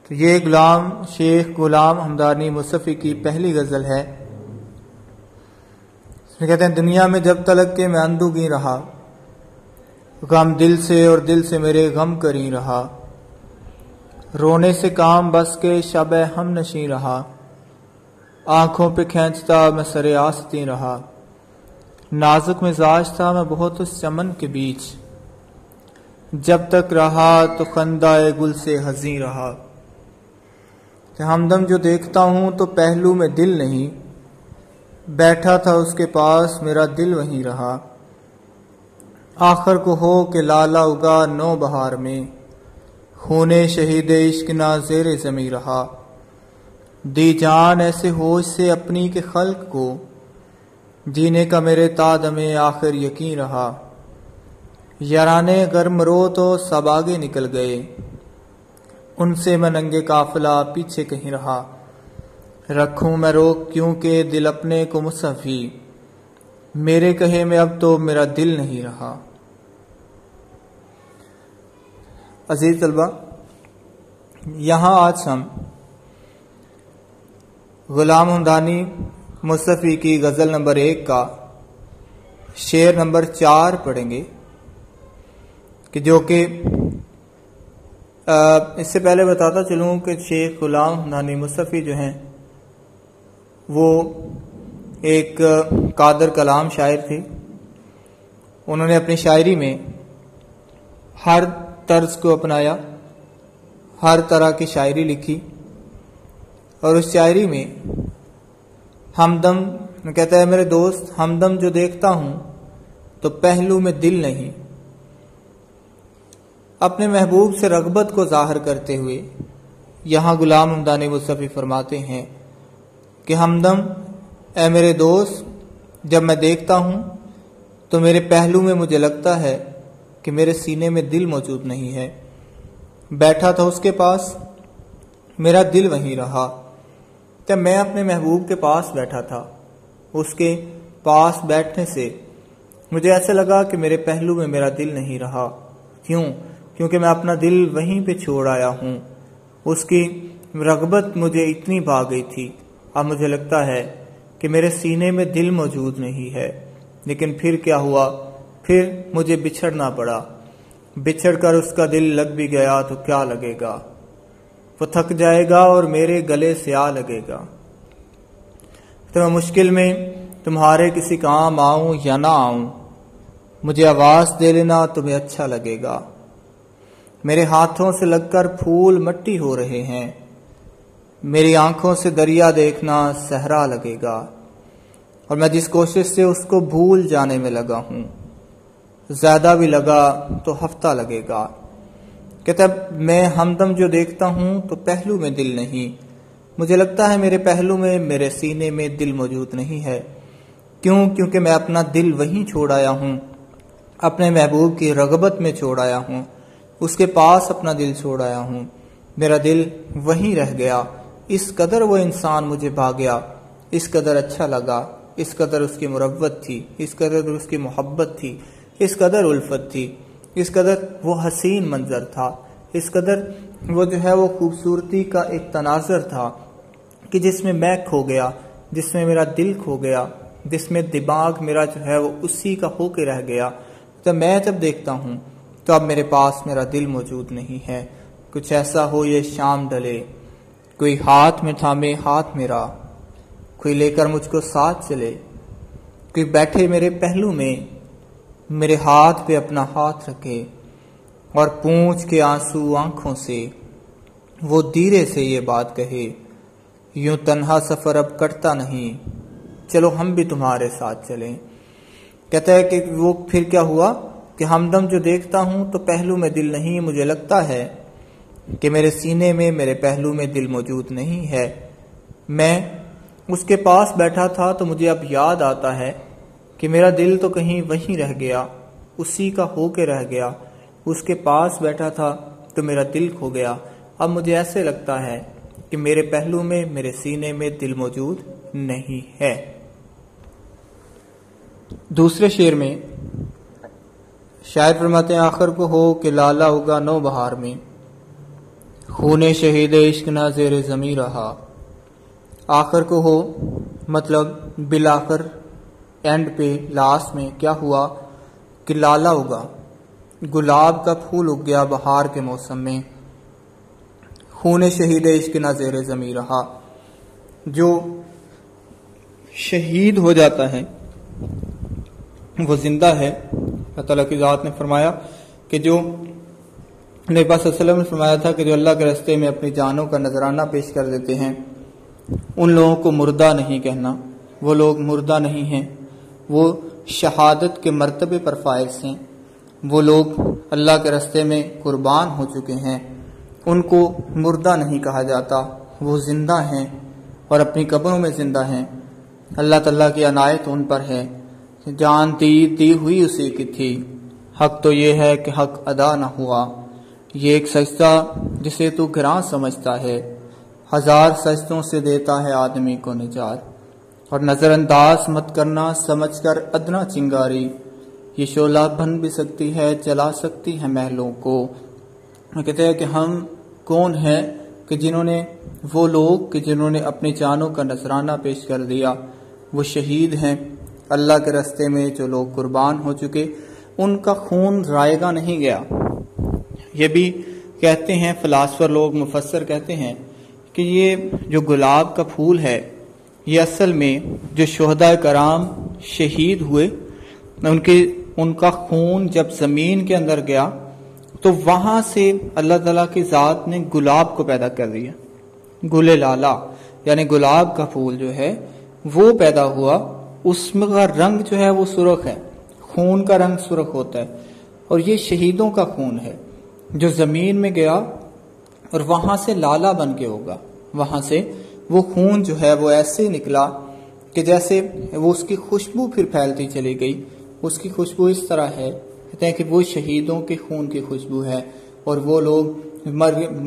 تو یہ شیخ غلام حمدانی مصطفی کی پہلی غزل ہے۔ اس میں کہتے ہیں دنیا میں جب تلک کہ میں اندوگیں رہا، غم دل سے اور دل سے میرے غم کریں رہا، رونے سے کام بس کے شب ہم نشیں رہا، آنکھوں پہ کھینچتا میں سرے آستیں رہا، نازک مزاج تھا میں بہت اس چمن کے بیچ، جب تک رہا تو خندہ گل سے حزیں رہا، کہ ہمدم جو دیکھتا ہوں تو پہلو میں دل نہیں، بیٹھا تھا اس کے پاس میرا دل وہیں رہا، آخر کو ہو کہ لالا اگا نو بہار میں، خونے شہید عشق نہ زیر زمیں رہا، دی جان ایسے ہوش سے اپنی کے خلق کو، جینے کا میرے تادم آخر یقین رہا، یارانے گرم رو تو سب آگے نکل گئے، ان سے میں ننگے قافلہ پیچھے کہیں رہا، رکھوں میں روک کیونکہ دل اپنے کو مصفی، میرے کہے میں اب تو میرا دل نہیں رہا۔ عزیز طلبہ، یہاں آج ہم غلام حمدانی مصطفی کی غزل نمبر 1 کا شعر نمبر 4 پڑھیں گے، کہ جو کہ اس سے پہلے بتاتا چلوں کہ شیخ غلام حمدانی مصطفی جو ہیں وہ ایک قادر کلام شاعر تھے۔ انہوں نے اپنی شاعری میں ہر طرز کو اپنایا، ہر طرح کی شاعری لکھی، اور اس شاعری میں ہمدم کہتا ہے میرے دوست، ہمدم جو دیکھتا ہوں تو پہلو میں دل نہیں، اپنے محبوب سے رغبت کو ظاہر کرتے ہوئے یہاں غلام حمدانی مصطفی فرماتے ہیں کہ ہمدم اے میرے دوست، جب میں دیکھتا ہوں تو میرے پہلو میں مجھے لگتا ہے کہ میرے سینے میں دل موجود نہیں ہے، بیٹھا تھا اس کے پاس میرا دل وہیں رہا، کہ میں اپنے محبوب کے پاس بیٹھا تھا، اس کے پاس بیٹھنے سے مجھے ایسا لگا کہ میرے پہلو میں میرا دل نہیں رہا۔ کیونکہ میں اپنا دل وہیں پہ چھوڑ آیا ہوں، اس کی رغبت مجھے اتنی بھا گئی تھی، اب مجھے لگتا ہے کہ میرے سینے میں دل موجود نہیں ہے۔ لیکن پھر کیا ہوا، پھر مجھے بچھڑنا پڑا، بچھڑ کر اس کا دل لگ بھی گیا تو کیا لگے گا، وہ تھک جائے گا اور میرے گلے سے آ لگے گا، تو میں مشکل میں تمہارے کسی کام آؤں یا نہ آؤں، مجھے آواز دے لینا تمہیں اچھا لگے گا، میرے ہاتھوں سے لگ کر پھول مٹی ہو رہے ہیں، میری آنکھوں سے دریا دیکھنا صحرا لگے گا، اور میں جس کوشش سے اس کو بھول جانے میں لگا ہوں، زیادہ بھی لگا تو ہفتہ لگے گا۔ کہتا میں ہمدم جو دیکھتا ہوں تو پہلو میں دل نہیں، مجھے لگتا ہے میرے پہلو میں، میرے سینے میں دل موجود نہیں ہے۔ کیونکہ میں اپنا دل وہیں چھوڑ آیا ہوں، اپنے محبوب کی رغبت میں چھوڑ آیا ہوں، اس کے پاس اپنا دل چھوڑ آیا ہوں، میرا دل وہیں رہ گیا، اس قدر وہ انسان مجھے بھا گیا، اس قدر اچھا لگا، اس قدر اس کی مروت تھی، اس قدر اس کی محبت تھی، اس قدر الفت تھی، اس قدر وہ حسین منظر تھا، اس قدر وہ جو ہے وہ خوبصورتی کا ایک تناظر تھا کہ جس میں کھو گیا، جس میں میرا دل کھو گیا، جس میں دماغ میرا جو ہے وہ اسی کا ہو کے رہ گیا۔ تو میں جب دیکھتا ہوں تو اب میرے پاس میرا دل موجود نہیں ہے، کچھ ایسا ہو یہ شام ڈلے، کوئی ہاتھ میں تھامے ہاتھ میرا، کوئی لے کر مجھ کو ساتھ چلے، کوئی بیٹھے میرے پہلو میں، میرے ہاتھ پہ اپنا ہاتھ رکھے، اور پونچھ کے آنسو آنکھوں سے وہ دیرے سے یہ بات کہے، یوں تنہا سفر اب کٹتا نہیں، چلو ہم بھی تمہارے ساتھ چلیں۔ کہتا ہے کہ وہ پھر کیا ہوا کہ ہمدم جو دیکھتا ہوں تو پہلو میں دل نہیں، مجھے لگتا ہے کہ میرے سینے میں، میرے پہلو میں دل موجود نہیں ہے۔ میں اس کے پاس بیٹھا تھا تو مجھے اب یاد آتا ہے کہ میرا دل تو کہیں وہیں رہ گیا، اسی کا ہو کے رہ گیا، اس کے پاس بیٹھا تھا تو میرا دل کھو گیا، اب مجھے ایسے لگتا ہے کہ میرے پہلو میں، میرے سینے میں دل موجود نہیں ہے۔ دوسرے شعر میں شاعر فرماتے ہیں آخر کو ہو کہ لالا ہوگا نو بہار میں، خون شہید عشق نہ زیر زمیں رہا. آخر کو ہو مطلب بالآخر اینڈ پہ لاسٹ میں کیا ہوا کہ لالا اگا، گلاب کا پھول اگ گیا بہار کے موسم میں. خون شہید عشق نہ زیر زمیں رہا. جو شہید ہو جاتا ہے وہ زندہ ہے. اللہ تعالیٰ کی ذات نے فرمایا کہ جو نبی پاک صلی اللہ علیہ وسلم نے فرمایا تھا کہ جو اللہ کے راستے میں اپنی جانوں کا نذرانہ پیش کر دیتے ہیں ان لوگوں کو مردہ نہیں کہنا. وہ لوگ مردہ نہیں ہیں، وہ شہادت کے مرتبے پر فائز ہیں. وہ لوگ اللہ کے راستے میں قربان ہو چکے ہیں، ان کو مردہ نہیں کہا جاتا، وہ زندہ ہیں اور اپنی قبروں میں زندہ ہیں. اللہ تعالیٰ کی عنایت ان پر ہے. جان دی ہوئی اسی کی تھی، حق تو یہ ہے کہ حق ادا نہ ہوا. یہ ایک سجدہ جسے تو گراں سمجھتا ہے، ہزار سجدوں سے دیتا ہے آدمی کو نجات. اور نظر انداز مت کرنا سمجھ کر ادنا چنگاری، یہ شعلہ بن بھی سکتی ہے جلا سکتی ہے محلوں کو. کہتے ہیں کہ ہم کون ہیں کہ وہ لوگ کہ جنہوں نے اپنی جانوں کا نذرانہ پیش کر دیا وہ شہید ہیں. اللہ کے راستے میں جو لوگ قربان ہو چکے ان کا خون رائے گا نہیں گیا. یہ بھی کہتے ہیں فلاسفر لوگ، مفسر کہتے ہیں کہ یہ جو گلاب کا پھول ہے یہ اصل میں جو شہداء کرام شہید ہوئے ان کا خون جب زمین کے اندر گیا تو وہاں سے اللہ تعالیٰ کی ذات نے گلاب کو پیدا کر دیا. گل لالا یعنی گلاب کا پھول جو ہے وہ پیدا ہوا. اس میں کا رنگ جو ہے وہ سرخ ہے، خون کا رنگ سرخ ہوتا ہے. اور یہ شہیدوں کا خون ہے جو زمین میں گیا اور وہاں سے لالا بن کے ہوگا. وہاں سے وہ خون جو ہے وہ ایسے نکلا کہ جیسے وہ اس کی خوشبو پھر پھیلتی چلی گئی. اس کی خوشبو اس طرح ہے کہتے ہیں کہ وہ شہیدوں کے خون کی خوشبو ہے. اور وہ لوگ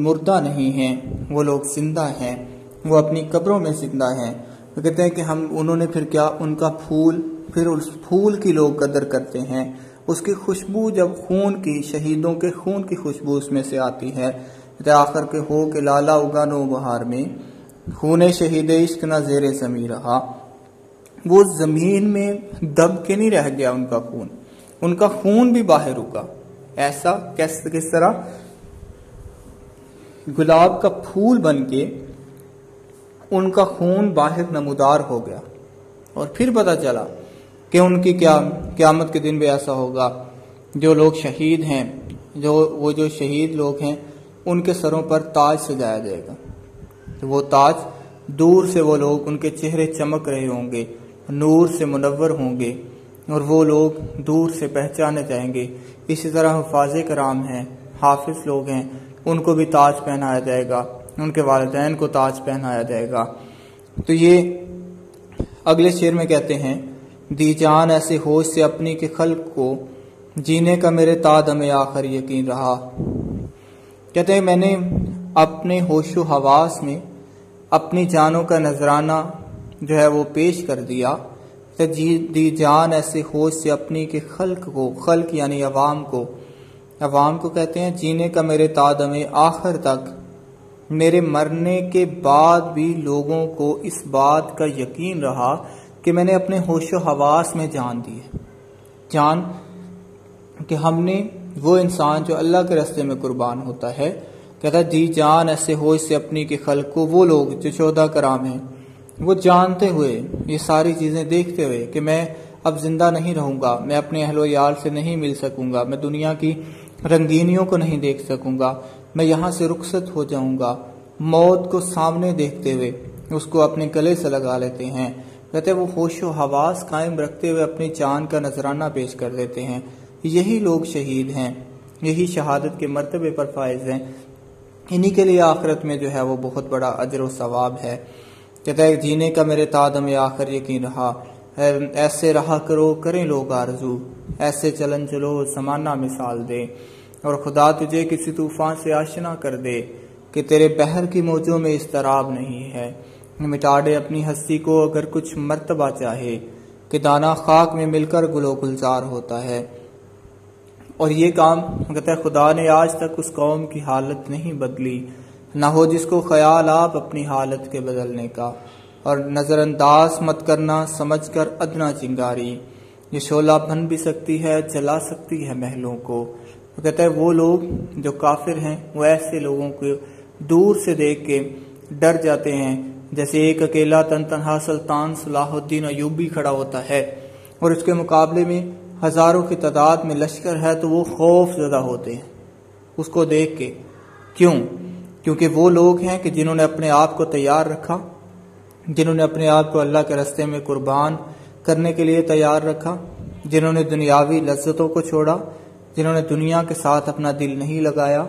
مردہ نہیں ہیں، وہ لوگ زندہ ہیں، وہ اپنی قبروں میں زندہ ہیں. کہتے ہیں کہ انہوں نے پھر کیا، ان کا پھول، پھر اس پھول کی لوگ قدر کرتے ہیں. اس کی خوشبو جب خون کی، شہیدوں کے خون کی خوشبو اس میں سے آتی ہے. آخر کے ہو کہ لالا اگا نو بہار میں، خون شہید عشق نہ زیر زمیں رہا. وہ زمین میں دب کے نہیں رہ گیا ان کا خون بھی باہر اگا. ایسا کس طرح؟ گلاب کا پھول بن کے ان کا خون باہر نمودار ہو گیا. اور پھر پتا چلا کہ ان کی قیامت کے دن بھی ایسا ہوگا. جو لوگ شہید ہیں، جو شہید لوگ ہیں ان کے سروں پر تاج سجایا جائے گا. وہ تاج دور سے وہ لوگ، ان کے چہرے چمک رہے ہوں گے، نور سے منور ہوں گے اور وہ لوگ دور سے پہچانے جائیں گے. اسی طرح حفاظ کرام ہیں، حافظ لوگ ہیں، ان کو بھی تاج پہنایا جائے گا، ان کے والدین کو تاج پہنایا جائے گا. تو یہ اگلے شعر میں کہتے ہیں، دی جان ایسے ہوش سے اپنی کے خلق کو، جینے کا میرے تا دم آخر یقین رہا. کہتے ہیں میں نے اپنے ہوش و حواس میں اپنی جانوں کا نذرانہ جو ہے وہ پیش کر دیا. دی جان ایسے ہوش سے اپنی کے خلق کو، خلق یعنی عوام کو کہتے ہیں جینے کا میرے تا دم آخر تک، میرے مرنے کے بعد بھی لوگوں کو اس بات کا یقین رہا کہ میں نے اپنے ہوش و حواس میں جان دی ہے. جان کہ ہم نے وہ انسان جو اللہ کے راستے میں قربان ہوتا ہے، کہتا ہے دی جان ایسے ہوش سے اپنی کے خلق کو، وہ لوگ جو شہداء کرام ہیں وہ جانتے ہوئے، یہ ساری چیزیں دیکھتے ہوئے کہ میں اب زندہ نہیں رہوں گا، میں اپنے اہل و عیال سے نہیں مل سکوں گا، میں دنیا کی رنگینیوں کو نہیں دیکھ سکوں گا، میں یہاں سے رخصت ہو جاؤں گا. موت کو سامنے دیکھتے ہوئے اس کو اپنے گلے سے لگا لیتے ہیں. کہتے ہیں وہ ہوش و حواس قائم رکھتے ہوئے اپنی جان کا نذرانہ پیش کر دیتے ہیں. یہی لوگ شہید ہیں، یہی شہادت کے مرتبے پر فائز ہیں. انہی کے لیے آخرت میں جو ہے وہ بہت بڑا اجر و ثواب ہے. کہتا ہے جینے کا میرے تا دم آخر یقین رہا. ایسے رہا کرو کریں لوگ آرزو، ایسے چلن چلو زمانہ مثال دے. اور خدا تجھے کسی طوفان سے آشنا کر دے کہ تیرے بحر کی موجوں میں اضطراب نہیں ہے. مٹا دے اپنی ہستی کو اگر کچھ مرتبہ چاہے، کہ دانا خاک میں مل کر گل و گلزار ہوتا ہے. اور یہ کام کہتا ہے خدا نے آج تک اس قوم کی حالت نہیں بدلی، نہ ہو جس کو خیال آپ اپنی حالت کے بدلنے کا، اور نظر انداز مت کرنا سمجھ کر ادنا چنگاری، یہ شعلہ بن بھی سکتی ہے، جلا سکتی ہے محلوں کو۔ وہ کہتا ہے وہ لوگ جو کافر ہیں وہ ایسے لوگوں کو دور سے دیکھ کے ڈر جاتے ہیں، جیسے ایک اکیلا تنہا سلطان صلاح الدین ایوبی کھڑا ہوتا ہے اور اس کے مقابلے میں ہزاروں کی تعداد میں لشکر ہے تو وہ خوف زدہ ہوتے ہیں اس کو دیکھ کے۔ کیوں؟ کیونکہ وہ لوگ ہیں کہ جنہوں نے اپنے آپ کو تیار رکھا، جنہوں نے اپنے آپ کو اللہ کے راستے میں قربان کرنے کے لیے تیار رکھا، جنہوں نے دنیاوی لذتوں کو چھوڑا، جنہوں نے دنیا کے ساتھ اپنا دل نہیں لگایا،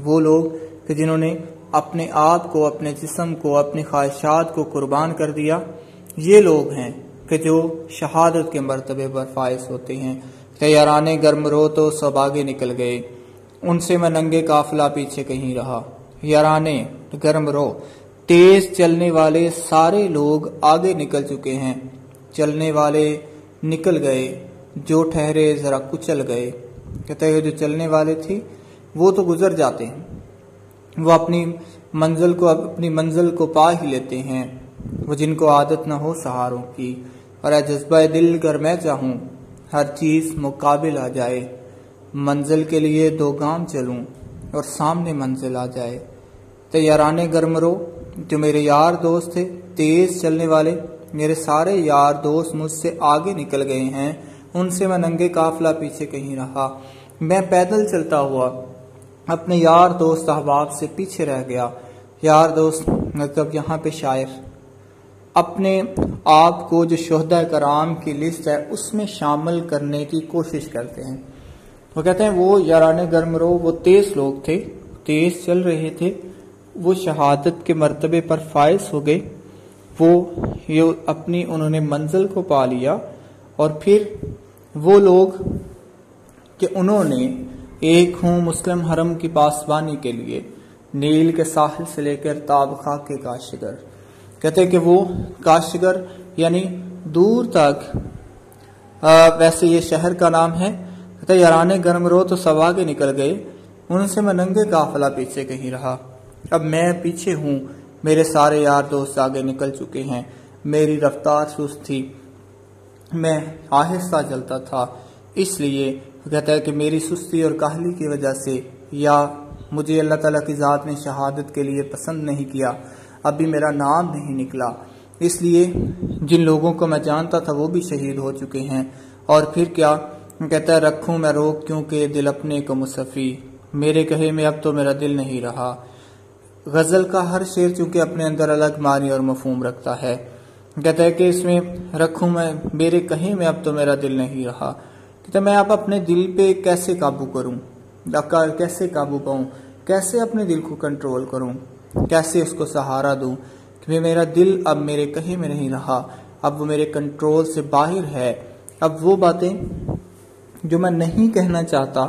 وہ لوگ کہ جنہوں نے اپنے آپ کو، اپنے جسم کو، اپنی خواہشات کو قربان کر دیا، یہ لوگ ہیں کہ جو شہادت کے مرتبے پر فائز ہوتے ہیں۔ تیارانے گرم رو تو سب آگے نکل گئے، ان سے میں ننگے قافلہ پیچھے کہیں رہا۔ یارانے گرم رو، تیز چلنے والے سارے لوگ آگے نکل چکے ہیں، چلنے والے نکل گئے، جو ٹھہرے ذرا کچل گئے۔ کہتے ہیں جو چلنے والے تھے وہ تو گزر جاتے ہیں، وہ اپنی منزل کو پا ہی لیتے ہیں، وہ جن کو عادت نہ ہو سہاروں کی۔ اور اے جذبہ دل گر میں چاہوں ہر چیز مقابل آ جائے، منزل کے لیے 2 گام چلوں اور سامنے منزل آ جائے۔ تیارانے گرم رو، جو میرے یار دوست تھے تیز چلنے والے، میرے سارے یار دوست مجھ سے آگے نکل گئے ہیں، ان سے میں ننگے قافلہ پیچھے کہیں رہا۔ میں پیدل چلتا ہوا اپنے یار دوست احباب سے پیچھے رہ گیا۔ یار دوست مطلب یہاں پہ شاعر اپنے آپ کو جو شہداء کرام کی لسٹ ہے اس میں شامل کرنے کی کوشش کرتے ہیں۔ وہ کہتے ہیں وہ یارانے گرم رو، وہ تیز لوگ تھے، تیز چل رہے تھے، وہ شہادت کے مرتبے پر فائز ہو گئے، وہ انہوں نے منزل کو پا لیا۔ اور پھر وہ لوگ کہ انہوں نے ایک ہوں مسلم حرم کی پاسبانی کے لیے نیل کے ساحل سے لے کر تاب خاک کے کاشگر، کہتے ہیں کہ وہ کاشگر یعنی دور تک، ویسے یہ شہر کا نام ہے، کہتے ہیں یارانے گرم رو تو سب آگے نکل گئے، ان سے میں ننگے قافلہ پیچھے کہیں رہا۔ اب میں پیچھے ہوں، میرے سارے یار دوست آگے نکل چکے ہیں، میری رفتار سست تھی، میں آہستہ چلتا تھا، اس لیے کہتا ہے کہ میری سستی اور کاہلی کی وجہ سے، یا مجھے اللہ تعالیٰ کی ذات نے شہادت کے لیے پسند نہیں کیا، ابھی میرا نام نہیں نکلا، اس لیے جن لوگوں کو میں جانتا تھا وہ بھی شہید ہو چکے ہیں۔ اور پھر کیا کہتا ہے، رکھوں میں روک کیونکہ دل اپنے کو مصفی، میرے کہے میں اب تو میرا دل نہیں رہا۔ غزل کا ہر شعر چونکہ اپنے اندر الگ معنی اور مفہوم رکھتا ہے، کہتا ہے کہ اس میں رکھوں میں میرے کہیں میں اب تو میرا دل نہیں رہا، کہتا ہے میں اب اپنے دل پہ کیسے قابو کروں، کیسے قابو پاؤں، کیسے اپنے دل کو کنٹرول کروں، کیسے اس کو سہارا دوں، کہ میرا دل اب میرے کہیں میں نہیں رہا، اب وہ میرے کنٹرول سے باہر ہے، اب وہ باتیں جو میں نہیں کہنا چاہتا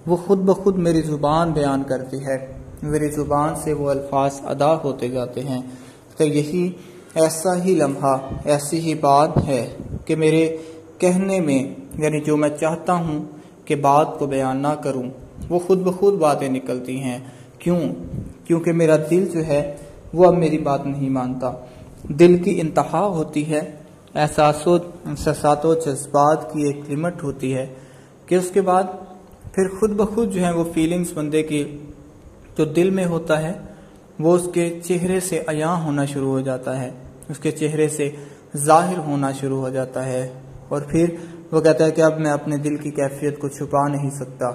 وہ خود بخود میری زبان بیان کرتی ہے، میری زبان سے وہ الفاظ ادا ہوتے جاتے ہیں۔ تو یہی ایسا ہی لمحہ، ایسی ہی بات ہے کہ میرے کہنے میں، یعنی جو میں چاہتا ہوں کہ بات کو بیان نہ کروں، وہ خود بخود باتیں نکلتی ہیں۔ کیونکہ میرا دل جو ہے وہ اب میری بات نہیں مانتا۔ دل کی انتہا ہوتی ہے، احساسات و جذبات کی ایک لمٹ ہوتی ہے کہ اس کے بعد پھر خود بخود جو ہے وہ فیلنگز بندے کی جو دل میں ہوتا ہے وہ اس کے چہرے سے عیاں ہونا شروع ہو جاتا ہے، اس کے چہرے سے ظاہر ہونا شروع ہو جاتا ہے۔ اور پھر وہ کہتا ہے کہ اب میں اپنے دل کی کیفیت کو چھپا نہیں سکتا،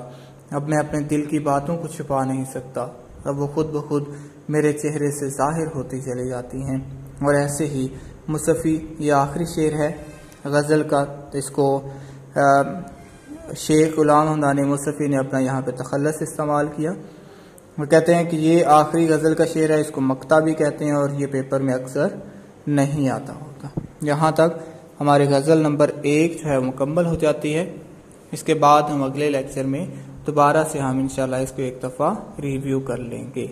اب میں اپنے دل کی باتوں کو چھپا نہیں سکتا، اب وہ خود بخود میرے چہرے سے ظاہر ہوتی چلی جاتی ہیں۔ اور ایسے ہی مصفی، یہ آخری شعر ہے غزل کا، اس کو شیخ غلام حمدانی مصفی نے اپنا یہاں پہ تخلص استعمال کیا۔ وہ کہتے ہیں کہ یہ آخری غزل کا شعر ہے، اس کو مقطع بھی کہتے ہیں اور یہ پیپر میں اکثر نہیں آتا ہوتا۔ یہاں تک ہمارے غزل نمبر 1 جو ہے مکمل ہو جاتی ہے۔ اس کے بعد ہم اگلے لیکچر میں دوبارہ سے ہم انشاءاللہ اس کو ایک دفعہ ریویو کر لیں گے۔